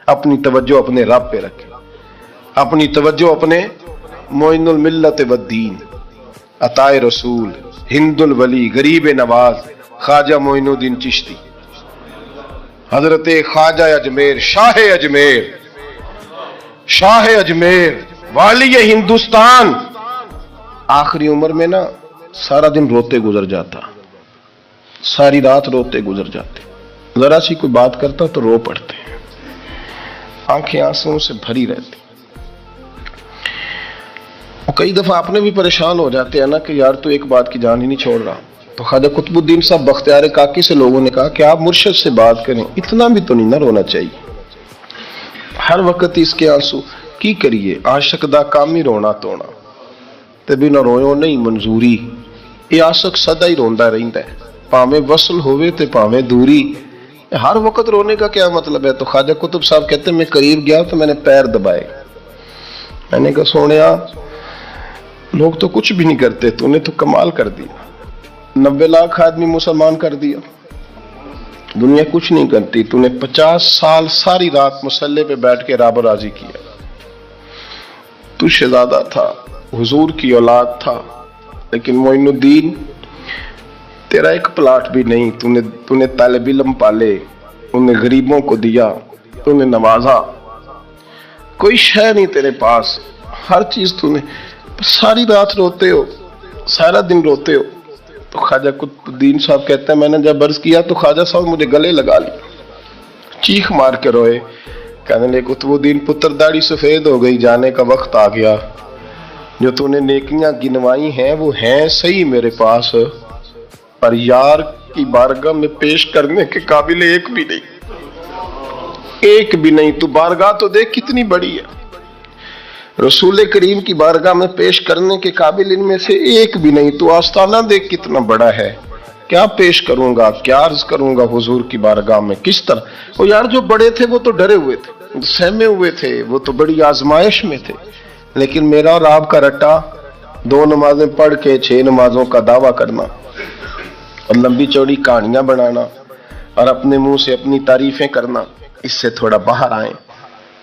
اپنی توجہ اپنے رب پہ رکھے، اپنی توجہ اپنے معین الملت والدین، عطا رسول، ہند الولی، غریب نواز، خواجہ معین الدین چشتی، حضرت خواجہ اجمیر، شاہ اجمیر، شاہ اجمیر، والی ہندوستان، آخری عمر میں نا سارا دن روتے گزر جاتا، ساری رات روتے گزر جاتے، ذرا سی کوئی بات کرتا تو رو پڑتے، آنکھیں آنسوں سے بھری رہتی۔ کئی دفعہ آپ نے بھی پریشان ہو جاتے ہیں نا کہ یار تو ایک بات کی جان ہی نہیں چھوڑ رہا، تو خواجہ قطب الدین صاحب بختیار کاکی سے لوگوں نے کہا کہ آپ مرشد سے بات کریں، اتنا بھی تو نہیں نہ رونا چاہیے، ہر وقت اس کے آنسو کی کریے، عاشق دا کام ہی رونا تونا تے بھی نہ رویو نہیں منظوری، یہ عاشق سدا ہی روندا رہندا ہے، پاویں وصل ہوئے تے پاویں دوری، ہر وقت رونے کا کیا مطلب ہے؟ تو خواجہ قطب صاحب کہتے ہیں میں قریب گیا تو میں نے پیر دبائے، میں نے کہا سونیا لوگ تو کچھ بھی نہیں کرتے، تو نے تو کمال کر دیا، 90 لاکھ آدمی مسلمان کر دیا، دنیا کچھ نہیں کرتی، تو نے 50 سال ساری رات مصلے پہ بیٹھ کے رب راضی کیا، تو شہزادہ تھا، حضور کی اولاد تھا، لیکن معین الدین تیرا ایک پلاٹ بھی نہیں، تو نے طالب علم پالے، انہیں غریبوں کو دیا، تو نے نوازا، کوئی شے نہیں تیرے پاس، ہر چیز تو نے، ساری رات روتے ہو، سارا دن روتے ہو۔ تو خواجہ قطب الدین صاحب کہتے ہیں میں نے جب عرض کیا تو خواجہ صاحب مجھے گلے لگا لی، چیخ مار کے روئے، کہنے لگے قطب الدین پتر داڑھی سفید ہو گئی، جانے کا وقت آ گیا، جو تو نے نیکیاں گنوائی ہیں وہ ہیں صحیح میرے پاس، پر یار کی بارگاہ میں پیش کرنے کے قابل ایک بھی نہیں، ایک بھی نہیں، تو بارگاہ تو دیکھ کتنی بڑی ہے، رسول کریم کی بارگاہ میں پیش کرنے کے قابل ان میں سے ایک بھی نہیں، تو آستانہ دیکھ کتنا بڑا ہے، کیا پیش کروں گا، کیا عرض کروں گا حضور کی بارگاہ میں، کس طرح؟ وہ یار جو بڑے تھے وہ تو ڈرے ہوئے تھے، سہمے ہوئے تھے، وہ تو بڑی آزمائش میں تھے، لیکن میرا اور آپ کا رٹا 2 نمازیں پڑھ کے 6 نمازوں کا دعویٰ کرنا اور لمبی چوڑی کہانیاں بنانا اور اپنے منہ سے اپنی تعریفیں کرنا، اس سے تھوڑا باہر آئیں۔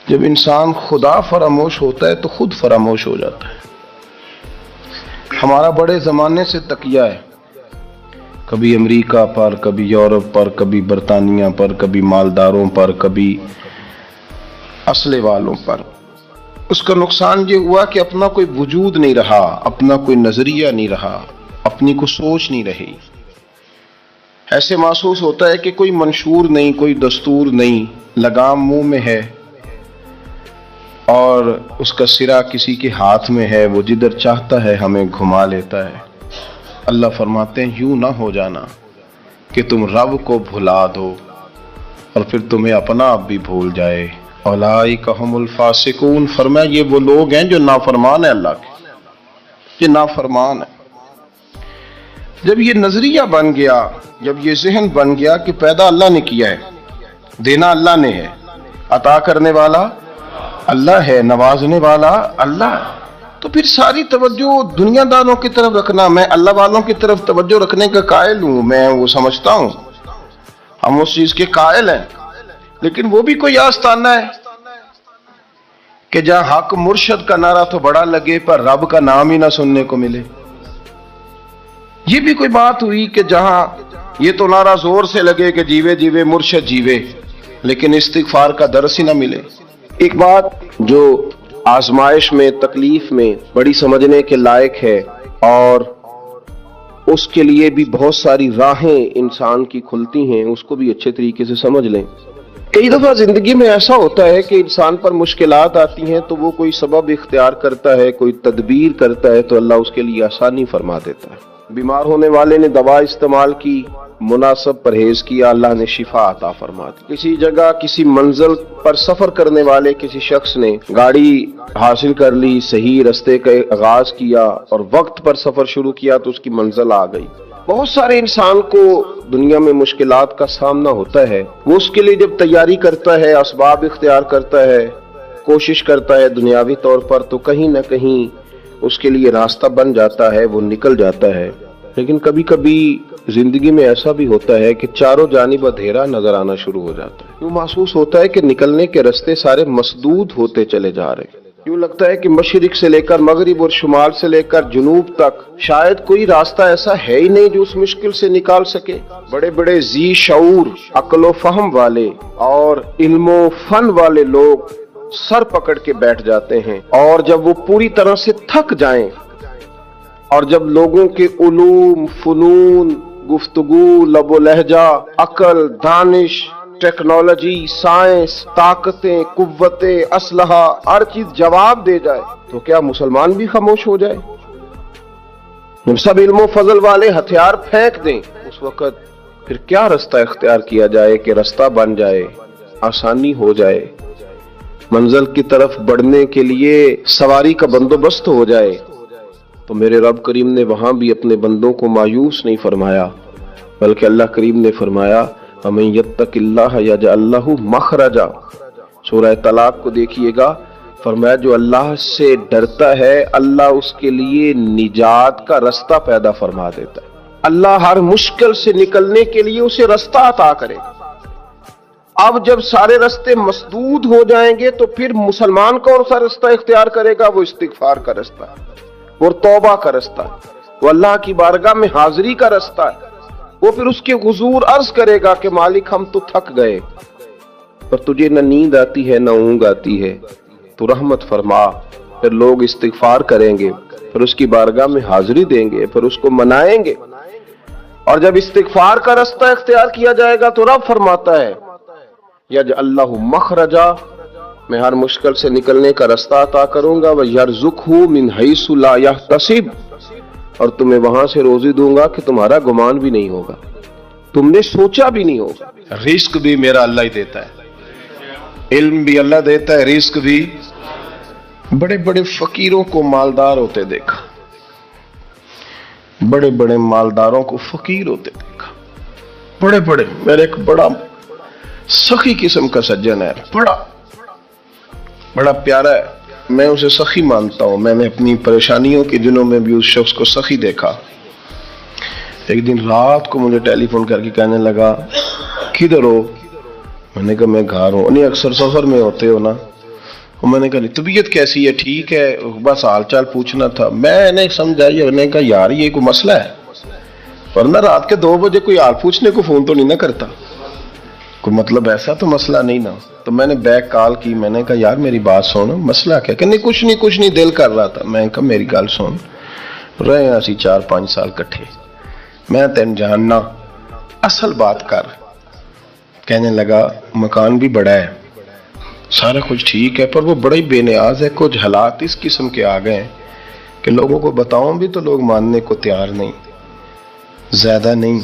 جب انسان خدا فراموش ہوتا ہے تو خود فراموش ہو جاتا ہے۔ ہمارا بڑے زمانے سے تکیہ ہے، کبھی امریکہ پر، کبھی یورپ پر، کبھی برطانیہ پر، کبھی مالداروں پر، کبھی اسلحے والوں پر۔ اس کا نقصان یہ ہوا کہ اپنا کوئی وجود نہیں رہا، اپنا کوئی نظریہ نہیں رہا، اپنی کو سوچ نہیں رہی، ایسے محسوس ہوتا ہے کہ کوئی منشور نہیں، کوئی دستور نہیں، لگام منہ میں ہے اور اس کا سرا کسی کے ہاتھ میں ہے، وہ جدھر چاہتا ہے ہمیں گھما لیتا ہے۔ اللہ فرماتے ہیں یوں نہ ہو جانا کہ تم رب کو بھلا دو اور پھر تمہیں اپنا آپ بھی بھول جائے۔ اولئک ھم الفاسقون، فرمایا یہ وہ لوگ ہیں جو نافرمان ہیں اللہ کے، یہ نافرمان ہے۔ جب یہ نظریہ بن گیا، جب یہ ذہن بن گیا کہ پیدا اللہ نے کیا ہے، دینا اللہ نے ہے، عطا کرنے والا اللہ ہے، نوازنے والا اللہ، تو پھر ساری توجہ دنیا داروں کی طرف رکھنا، میں اللہ والوں کی طرف توجہ رکھنے کا قائل ہوں، میں وہ سمجھتا ہوں، ہم اس چیز کے قائل ہیں، لیکن وہ بھی کوئی آستانہ ہے کہ جہاں حق مرشد کا نعرہ تو بڑا لگے پر رب کا نام ہی نہ سننے کو ملے۔ یہ بھی کوئی بات ہوئی کہ جہاں یہ تو نعرہ زور سے لگے کہ جیوے جیوے مرشد جیوے، لیکن استغفار کا درس ہی نہ ملے۔ ایک بات جو آزمائش میں، تکلیف میں بڑی سمجھنے کے لائق ہے اور اس کے لیے بھی بہت ساری راہیں انسان کی کھلتی ہیں، اس کو بھی اچھے طریقے سے سمجھ لیں۔ کئی دفعہ زندگی میں ایسا ہوتا ہے کہ انسان پر مشکلات آتی ہیں تو وہ کوئی سبب اختیار کرتا ہے، کوئی تدبیر کرتا ہے تو اللہ اس کے لیے آسانی فرما دیتا ہے۔ بیمار ہونے والے نے دوا استعمال کی، مناسب پرہیز کیا، اللہ نے شفا عطا فرما دی۔ کسی جگہ کسی منزل پر سفر کرنے والے کسی شخص نے گاڑی حاصل کر لی، صحیح رستے کا آغاز کیا اور وقت پر سفر شروع کیا تو اس کی منزل آ گئی۔ بہت سارے انسان کو دنیا میں مشکلات کا سامنا ہوتا ہے، وہ اس کے لیے جب تیاری کرتا ہے، اسباب اختیار کرتا ہے، کوشش کرتا ہے دنیاوی طور پر، تو کہیں نہ کہیں اس کے لیے راستہ بن جاتا ہے، وہ نکل جاتا ہے۔ لیکن کبھی کبھی زندگی میں ایسا بھی ہوتا ہے کہ چاروں جانب اندھیرا نظر آنا شروع ہو جاتا ہے، یوں محسوس ہوتا ہے کہ نکلنے کے راستے سارے مسدود ہوتے چلے جا رہے ہیں، یوں لگتا ہے کہ مشرق سے لے کر مغرب اور شمال سے لے کر جنوب تک شاید کوئی راستہ ایسا ہے ہی نہیں جو اس مشکل سے نکال سکے۔ بڑے بڑے ذی شعور، عقل و فہم والے اور علم و فن والے لوگ سر پکڑ کے بیٹھ جاتے ہیں، اور جب وہ پوری طرح سے تھک جائیں اور جب لوگوں کے علوم، فنون، گفتگو، لب و لہجہ، عقل، دانش، ٹیکنالوجی، سائنس، طاقتیں، قوتیں، اسلحہ، ہر چیز جواب دے جائے تو کیا مسلمان بھی خاموش ہو جائے؟ جب سب علم و فضل والے ہتھیار پھینک دیں اس وقت پھر کیا راستہ اختیار کیا جائے کہ راستہ بن جائے، آسانی ہو جائے، منزل کی طرف بڑھنے کے لیے سواری کا بندوبست ہو جائے؟ تو میرے رب کریم نے وہاں بھی اپنے بندوں کو مایوس نہیں فرمایا، بلکہ اللہ کریم نے فرمایا وَمَن يَتَّقِ اللَّهَ يَجْعَل لَّهُ مَخْرَجًا۔ سورہ طلاق کو دیکھیے گا، فرمایا جو اللہ سے ڈرتا ہے اللہ اس کے لیے نجات کا راستہ پیدا فرما دیتا ہے، اللہ ہر مشکل سے نکلنے کے لیے اسے راستہ عطا کرے۔ اب جب سارے راستے مسدود ہو جائیں گے تو پھر مسلمان کون سا راستہ اختیار کرے گا؟ وہ استغفار کا راستہ ہے، اور توبہ کا راستہ ہے، وہ اللہ کی بارگاہ میں حاضری کا راستہ ہے، وہ پھر اس کے حضور عرض کرے گا کہ مالک ہم تو تھک گئے، پر تجھے نہ نیند آتی ہے نہ اونگ آتی ہے، تو رحمت فرما۔ پھر لوگ استغفار کریں گے، پھر اس کی بارگاہ میں حاضری دیں گے، پھر اس کو منائیں گے، اور جب استغفار کا راستہ اختیار کیا جائے گا تو رب فرماتا ہے یجعل لہ مخرجا، میں ہر مشکل سے نکلنے کا راستہ عطا کروں گا، وَيَرْزُقْهُ مِنْ حَيْثُ لَا يَحْتَسِبُ، اور تمہیں وہاں سے روزی دوں گا کہ تمہارا گمان بھی نہیں ہوگا، تم نے سوچا بھی نہیں ہوگا۔ رزق بھی میرا اللہ ہی دیتا ہے، علم بھی اللہ دیتا ہے، رزق بھی۔ بڑے بڑے فقیروں کو مالدار ہوتے دیکھا، بڑے بڑے مالداروں کو فقیر ہوتے دیکھا، بڑے بڑے۔ میرا ایک بڑا سخی قسم کا سجن ہے، بڑا پیارا ہے، میں اسے سخی مانتا ہوں، میں نے اپنی پریشانیوں کے دنوں میں بھی اس شخص کو سخی دیکھا۔ ایک دن رات کو مجھے ٹیلی فون کر کے کہنے لگا کدھر ہو؟ میں نے کہا میں گھر ہوں۔ نہیں اکثر سفر میں ہوتے ہو نا؟ اور میں نے کہا طبیعت کیسی ہے؟ ٹھیک ہے، بس حال چال پوچھنا تھا۔ میں نے سمجھا، میں نے کہا یار یہ کوئی مسئلہ ہے، ورنہ رات کے 2 بجے کوئی حال پوچھنے کو فون تو نہیں نہ کرتا، کوئی مطلب ایسا تو مسئلہ نہیں نا۔ تو میں نے بیک کال کی، میں نے کہا یار میری بات سن، مسئلہ کیا؟ کہ نہیں کچھ نہیں دل کر رہا تھا۔ میں نے کہا میری گل سن، رہے ہیں اسی 4-5 سال کٹھے، میں تین جاننا، اصل بات کر۔ کہنے لگا مکان بھی بڑا ہے، سارا کچھ ٹھیک ہے، پر وہ بڑا ہی بے نیاز ہے، کچھ حالات اس قسم کے آ گئے ہیں کہ لوگوں کو بتاؤں بھی تو لوگ ماننے کو تیار نہیں، زیادہ نہیں،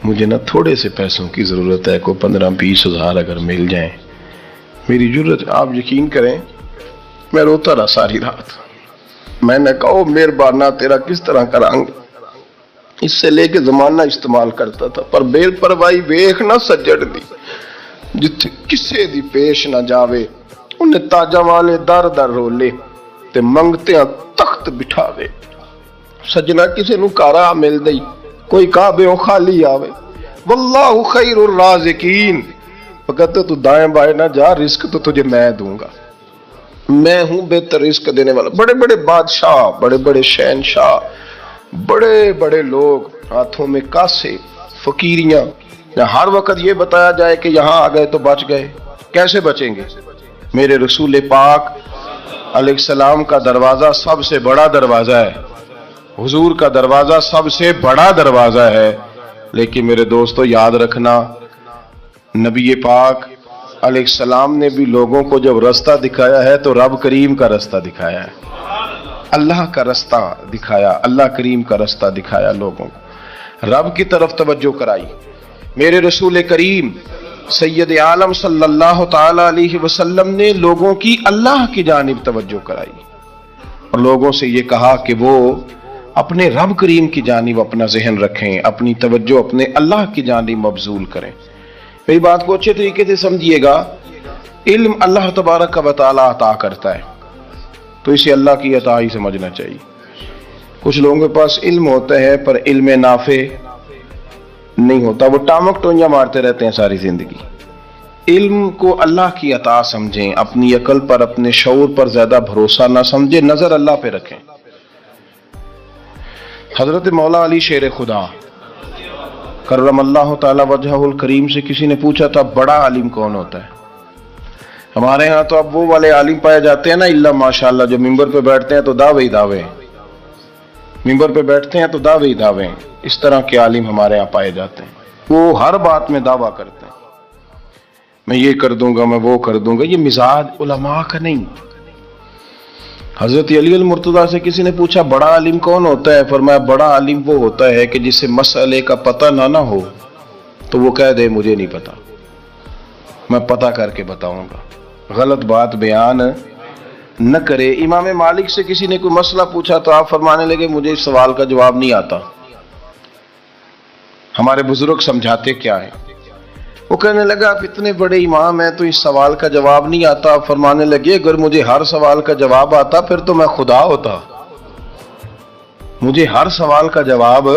مجھے نا تھوڑے سے پیسوں کی ضرورت ہے، کوئی 15-20 ہزار اگر مل جائیں میری ضرورت۔ آپ یقین کریں میں روتا رہا ساری رات۔ میں نے کہا مہربانہ تیرا کس طرح کرانگ، اس سے لے کے زمانہ استعمال کرتا تھا، پر بے پرواہی ویخ نہ سجڑ دی، جتھے کسے دی پیش نہ جاوے انہیں تاجہ والے در در رولے تے منگتیاں تخت بٹھاوے۔ سجنا کسے نو کارا مل دئی، کوئی کعبے خالی آوے، واللہ خیر الرازقین، فقط تو دائیں بائیں نہ جا، رزق تو تجھے میں دوں گا، میں ہوں بہتر رزق دینے والا۔ بڑے بڑے بادشاہ، بڑے بڑے شہنشاہ، بڑے بڑے لوگ، ہاتھوں میں کاسے، فقیریاں، ہر وقت یہ بتایا جائے کہ یہاں آ گئے تو بچ گئے، کیسے بچیں گے؟ میرے رسول پاک علیہ السلام کا دروازہ سب سے بڑا دروازہ ہے، حضور کا دروازہ سب سے بڑا دروازہ ہے، لیکن میرے دوستو یاد رکھنا نبی پاک علیہ السلام نے بھی لوگوں کو جب راستہ دکھایا ہے تو رب کریم کا راستہ دکھایا ہے، اللہ کا راستہ دکھایا، اللہ کریم کا راستہ دکھایا، لوگوں کو رب کی طرف توجہ کرائی۔ میرے رسول کریم سید عالم صلی اللہ تعالی علیہ وسلم نے لوگوں کی اللہ کی جانب توجہ کرائی اور لوگوں سے یہ کہا کہ وہ اپنے رب کریم کی جانب اپنا ذہن رکھیں، اپنی توجہ اپنے اللہ کی جانب مبذول کریں۔ میری بات کو اچھے طریقے سے سمجھیے گا، علم اللہ تبارک و تعالی عطا کرتا ہے تو اسے اللہ کی عطا ہی سمجھنا چاہیے۔ کچھ لوگوں کے پاس علم ہوتا ہے پر علم نافع نہیں ہوتا, وہ ٹامک ٹونجا مارتے رہتے ہیں ساری زندگی. علم کو اللہ کی عطا سمجھیں, اپنی عقل پر اپنے شعور پر زیادہ بھروسہ نہ سمجھیں, نظر اللہ پہ رکھیں. حضرت مولا علی شیر خدا کرم اللہ تعالی وجہہ الکریم سے کسی نے پوچھا تھا بڑا عالم کون ہوتا ہے؟ ہمارے ہاں تو اب وہ والے عالم پائے جاتے ہیں نا اللہ ماشاءاللہ, جو ممبر پہ بیٹھتے ہیں تو دعوے ہی دعوے, ممبر پہ بیٹھتے ہیں تو دعوے ہی دعوے. اس طرح کے عالم ہمارے ہاں پائے جاتے ہیں, وہ ہر بات میں دعویٰ کرتے ہیں میں یہ کر دوں گا, میں وہ کر دوں گا. یہ مزاج علماء کا نہیں. حضرت علی المرتضیٰ سے کسی نے پوچھا بڑا عالم کون ہوتا ہے؟ فرمایا بڑا عالم وہ ہوتا ہے کہ جسے مسئلے کا پتہ نہ ہو تو وہ کہہ دے مجھے نہیں پتا, میں پتہ کر کے بتاؤں گا, غلط بات بیان نہ کرے. امام مالک سے کسی نے کوئی مسئلہ پوچھا تو آپ فرمانے لگے مجھے اس سوال کا جواب نہیں آتا, ہمارے بزرگ سمجھاتے کیا ہے. وہ کہنے لگا آپ اتنے بڑے امام ہیں تو اس سوال کا جواب نہیں آتا. آپ فرمانے لگے اگر مجھے ہر سوال کا جواب آتا پھر تو میں خدا ہوتا, مجھے ہر سوال کا جواب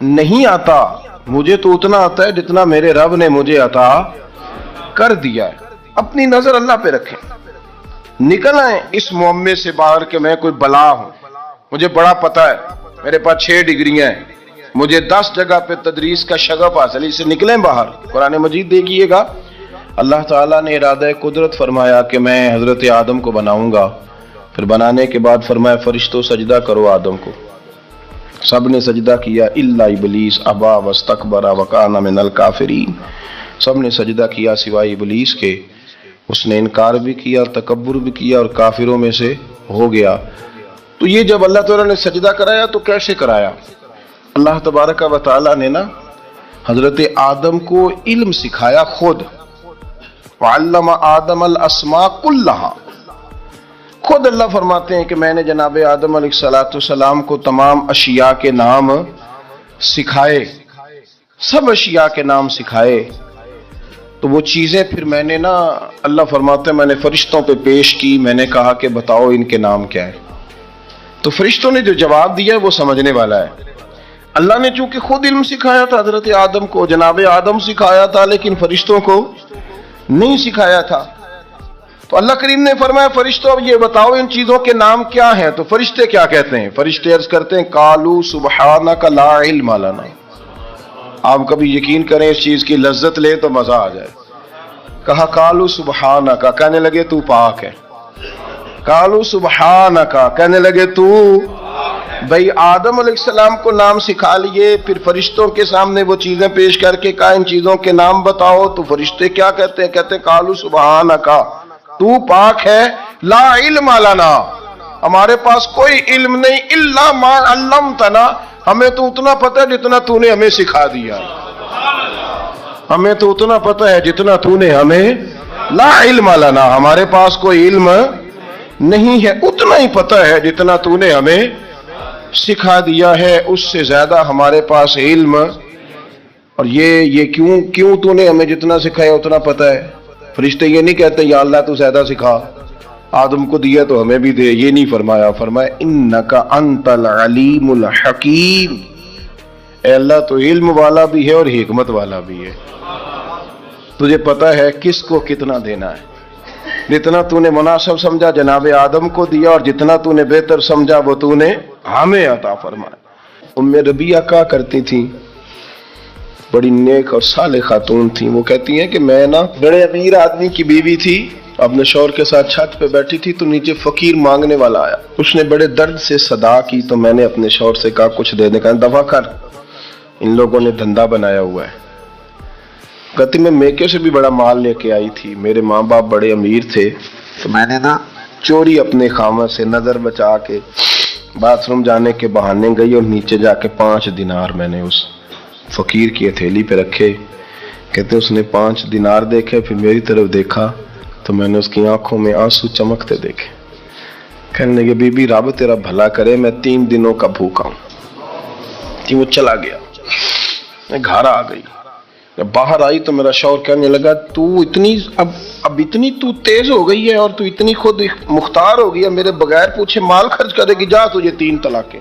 نہیں آتا, مجھے تو اتنا آتا ہے جتنا میرے رب نے مجھے عطا کر دیا ہے. اپنی نظر اللہ پہ رکھیں, نکل آئیں اس معمے سے باہر کہ میں کوئی بلا ہوں, مجھے بڑا پتا ہے, میرے پاس 6 ڈگریاں ہیں, مجھے 10 جگہ پہ تدریس کا شغف حاصل, اس سے نکلیں باہر. قرآن مجید دیکھیے گا اللہ تعالیٰ نے ارادہ قدرت فرمایا کہ میں حضرت آدم کو بناؤں گا, پھر بنانے کے بعد فرمایا فرشتوں سجدہ کرو آدم کو. سب نے سجدہ کیا الا ابلیس ابا واستکبر وکان من الکافرین, سب نے سجدہ کیا سوائے ابلیس کے, اس نے انکار بھی کیا اور تکبر بھی کیا اور کافروں میں سے ہو گیا. تو یہ جب اللہ تعالیٰ نے سجدہ کرایا تو کیسے کرایا؟ اللہ تبارک و تعالیٰ نے نا حضرت آدم کو علم سکھایا خود. وعلم آدم الاسماء کلہا, خود اللہ فرماتے ہیں کہ میں نے جناب آدم علیہ السلام کو تمام اشیاء کے نام سکھائے, سب اشیاء کے نام سکھائے. تو وہ چیزیں پھر میں نے نا اللہ فرماتے ہیں میں نے فرشتوں پہ پیش کی, میں نے کہا کہ بتاؤ ان کے نام کیا ہے. تو فرشتوں نے جو جواب دیا ہے وہ سمجھنے والا ہے. اللہ نے چونکہ خود علم سکھایا تھا حضرت آدم کو, جناب آدم سکھایا تھا لیکن فرشتوں کو نہیں سکھایا تھا. تو اللہ کریم نے فرمایا فرشتوں اب یہ بتاؤ ان چیزوں کے نام کیا ہیں. تو فرشتے کیا کہتے ہیں؟ فرشتے عرض کرتے ہیں قالوا سبحانک لا علم لنا. آپ کبھی یقین کریں اس چیز کی لذت لے تو مزہ آ جائے. کہا قالوا سبحانک, کہنے لگے تو پاک ہے. قالوا سبحانک, کہنے لگے تو, بھئی آدم علیہ السلام کو نام سکھا لیے, پھر فرشتوں کے سامنے وہ چیزیں پیش کر کے کہا ان چیزوں کے نام بتاؤ. تو فرشتے کیا کہتے ہیں؟ کہتے ہیں قالوا سبحانک, تو پاک ہے, لا علم لنا, ہمارے پاس کوئی علم نہیں, الا ما علمتنا, ہمیں تو اتنا پتہ ہے جتنا تو نے ہمیں سکھا دیا, ہمیں تو اتنا پتہ ہے جتنا تو نے ہمیں, لا علم لنا, ہمارے پاس کوئی علم نہیں ہے, اتنا ہی پتہ ہے جتنا تو نے ہمیں سکھا دیا ہے, اس سے زیادہ ہمارے پاس علم. اور یہ کیوں تو نے ہمیں جتنا سکھایا اتنا پتہ ہے. فرشتے یہ نہیں کہتے یا اللہ تو زیادہ سکھا, آدم کو دیا تو ہمیں بھی دے, یہ نہیں فرمایا. فرمایا انک انت العلیم الحکیم, اے اللہ تو علم والا بھی ہے اور حکمت والا بھی ہے, تجھے پتہ ہے کس کو کتنا دینا ہے. جتنا تو نے مناسب سمجھا جناب آدم کو دیا, اور جتنا تو نے بہتر سمجھا وہ تو نے ہمیں عطا فرمایا. ام ربیعہ کہا کرتی تھی, بڑی نیک اور صالح خاتون تھی. وہ کہتی ہیں کہ میں نا بڑے امیر آدمی کی بیوی تھی, اپنے شوہر کے ساتھ چھت پہ بیٹھی تھی تو نیچے فقیر مانگنے والا آیا. اس نے بڑے درد سے صدا کی تو میں نے اپنے شوہر سے کہا کچھ دے دے. کہا دفع کر, ان لوگوں نے دھندا بنایا ہوا ہے. کہتی میں میکے سے بھی بڑا مال لے کے آئی تھی, میرے ماں باپ بڑے امیر تھے, تو میں نے نا چوری اپنے خامد سے نظر بچا کے باتھ روم جانے کے بہانے گئی اور نیچے جا کے 5 دینار میں نے اس فقیر کی ہتھیلی پہ رکھے. کہتے اس نے 5 دینار دیکھے, پھر میری طرف دیکھا تو میں نے اس کی آنکھوں میں آنسو چمکتے دیکھے. کہنے لگے بی بی رب تیرا بھلا کرے, میں 3 دنوں کا بھوکا ہوں. وہ چلا گیا, میں گھر آ گئی. جب باہر آئی تو میرا شوہر کہنے لگا تو اتنی اب اتنی تو تیز ہو گئی ہے اور تو اتنی خود مختار ہو گئی ہے, میرے بغیر پوچھے مال خرچ کرے گی, جا تجھے 3 طلاقیں.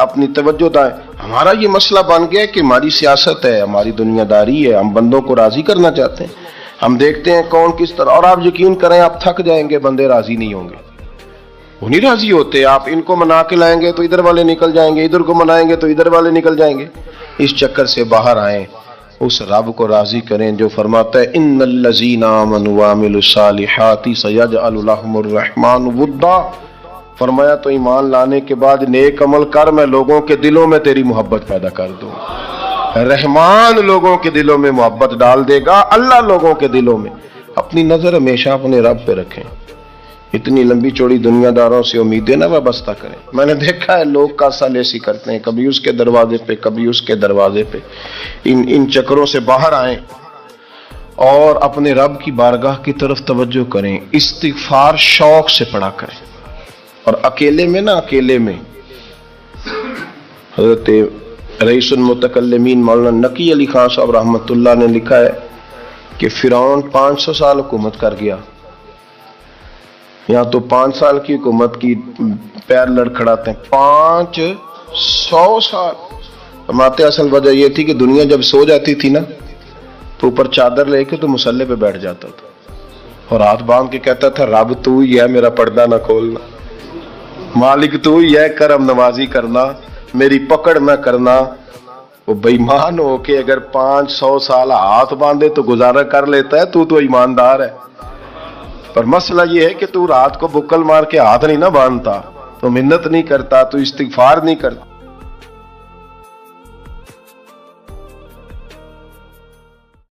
اپنی توجہ دائیں. ہمارا یہ مسئلہ بن گیا کہ ہماری سیاست ہے، ہماری دنیا داری ہے، ہم بندوں کو راضی کرنا چاہتے ہیں. ہم دیکھتے ہیں کون کس طرح، اور آپ یقین کریں آپ تھک جائیں گے، بندے راضی نہیں ہوں گے، وہ نہیں راضی ہوتے. آپ ان کو منا کے لائیں گے تو ادھر والے نکل جائیں گے، ادھر کو منائیں گے تو ادھر والے نکل جائیں گے. اس چکر سے باہر آئیں، اس رب کو راضی کریں جو فرماتا ہے ان الذین آمنوا وعملوا الصالحات سیجعل لهم الرحمن ودا. فرمایا تو ایمان لانے کے بعد نیک عمل کر، میں لوگوں کے دلوں میں تیری محبت پیدا کر دوں. رحمان لوگوں کے دلوں میں محبت ڈال دے گا، اللہ لوگوں کے دلوں میں. اپنی نظر ہمیشہ اپنے رب پہ رکھیں. اتنی لمبی چوڑی دنیا داروں سے امیدیں نہ وابستہ کریں. میں نے دیکھا ہے لوگ کاسا لیسی کرتے ہیں، کبھی اس کے دروازے پہ کبھی اس کے دروازے پہ. ان چکروں سے باہر آئیں اور اپنے رب کی بارگاہ کی طرف توجہ کریں. استغفار شوق سے پڑھا کریں، اور اکیلے میں نہ، اکیلے میں. حضرت رئیس المتکلمین مولانا نقی علی خان صاحب رحمۃ اللہ نے لکھا ہے کہ فرعون 500 سال حکومت کر گیا. یہاں تو 5 سال کی حکومت کی پیر لڑکھڑاتے ہیں، 500 سال. فرماتے اصل وجہ یہ تھی کہ دنیا جب سو جاتی تھی نا تو اوپر چادر لے کے تو مصلے پہ بیٹھ جاتا تھا اور ہاتھ باندھ کے کہتا تھا رب تو ہی ہے، میرا پردہ نہ کھولنا، مالک تو ہی ہے، کرم نوازی کرنا، میری پکڑ نہ کرنا. وہ بے ایمان ہو کے اگر 500 سال ہاتھ باندھے تو گزارا کر لیتا ہے، تو ایماندار ہے. پر مسئلہ یہ ہے کہ تو رات کو بکل مار کے ہاتھ نہیں نہ باندھتا، تو منت نہیں کرتا، تو استغفار نہیں کرتا.